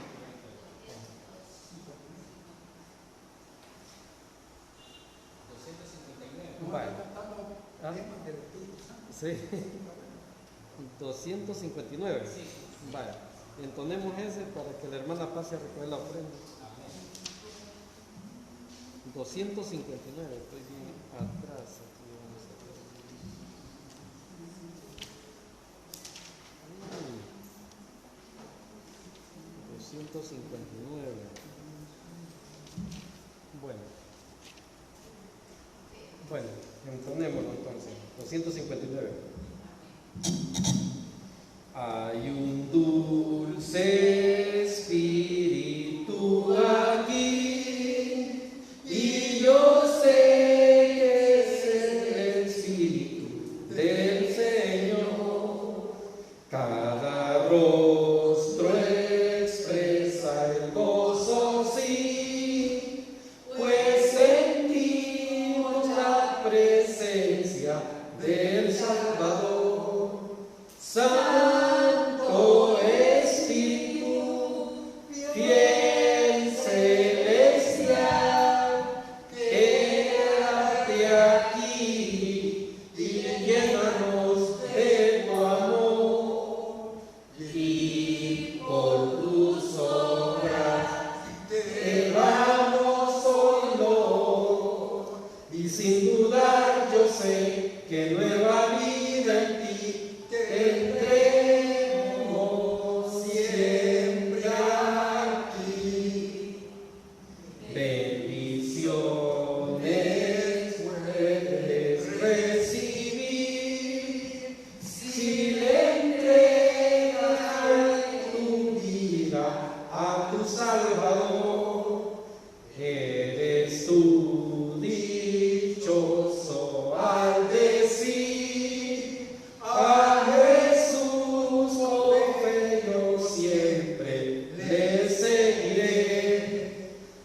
Vale. Sí. 259. Sí. Vale. Entonemos ese para que la hermana pase a recoger la ofrenda. 259, estoy bien atrás. Aquí vamos a ver. 259. Bueno, entonémoslo entonces. 259. Hay un dulce espíritu aquí, y yo sé que es el espíritu del Señor. Cada rostro expresa el gozo, sí, pues sentimos la presencia del Salvador. Santo Espíritu, fiel celestial, quédate aquí y llénanos de tu amor, y por tus obras te damos honor, y sin dudar yo sé que nueva vida en ti tendremos siempre aquí. Bendiciones puedes recibir si le entregas tu vida a tu Salvador. Eres tú dichoso al decir a Jesús, fe yo siempre le seguiré.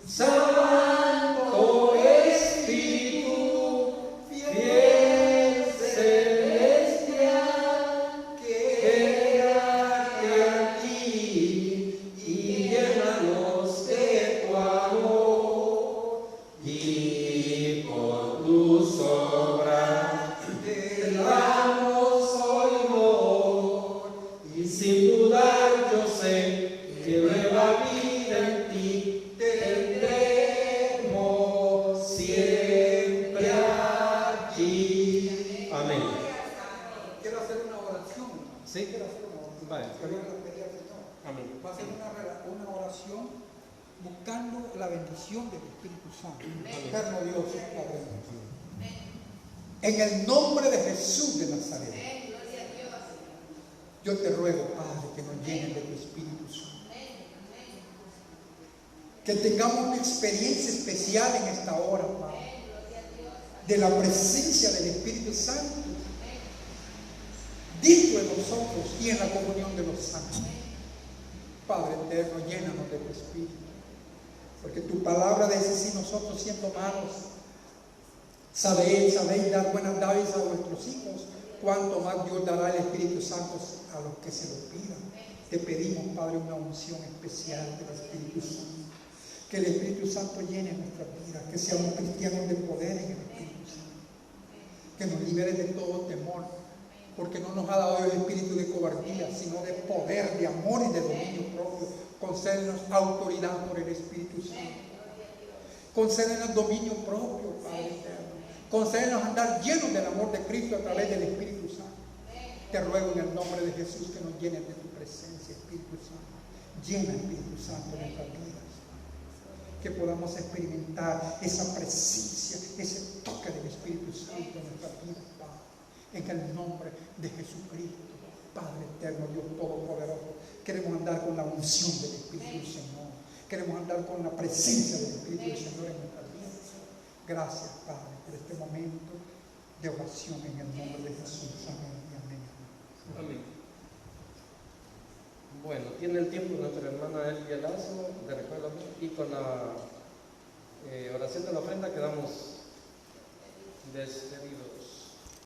Santo Espíritu, fiel celestial, quédate aquí y llénanos de tu amor, y por tus obras te damos honor, y sin dudar yo sé que nueva vida en ti tendremos siempre aquí. Amén. Quiero hacer una oración. Sí. Quiero hacer una oración. Vale. Que yo le pedí al Señor. Amén. Va a ser una oración buscando la bendición del Espíritu Santo. Eterno Dios, Padre. En el nombre de Jesús de Nazaret, yo te ruego, Padre, que nos llenen de tu Espíritu Santo. Que tengamos una experiencia especial en esta hora, Padre, de la presencia del Espíritu Santo dentro de nosotros y en la comunión de los santos. Padre eterno, llénanos de tu Espíritu, porque tu palabra dice: si nosotros, siendo malos, sabéis dar buenas dádivas a nuestros hijos, cuánto más Dios dará el Espíritu Santo a los que se lo pidan. Te pedimos, Padre, una unción especial del Espíritu Santo. Que el Espíritu Santo llene nuestras vidas, que seamos cristianos de poder en el Espíritu Santo. Que nos libere de todo temor, porque no nos ha dado el espíritu de cobardía, sino de poder, de amor y de dominio propio. Concédenos autoridad por el Espíritu Santo. Concédenos dominio propio, Padre eterno. Concédenos andar llenos del amor de Cristo a través del Espíritu Santo. Te ruego en el nombre de Jesús que nos llenes de tu presencia, Espíritu Santo. Llena, Espíritu Santo, nuestras vidas. Que podamos experimentar esa presencia, ese toque del Espíritu Santo en nuestras vidas, Padre. En el nombre de Jesucristo, Padre eterno, Dios todopoderoso. Queremos andar con la unción del Espíritu del Señor. Queremos andar con la presencia del Espíritu del Señor en nuestras vidas. Gracias, Padre, por este momento de oración en el nombre de Jesús. Amén y amén. Amén. Bueno, tiene el tiempo nuestra hermana Elvia Lazo de recuerdo, y con la oración de la ofrenda quedamos despedidos.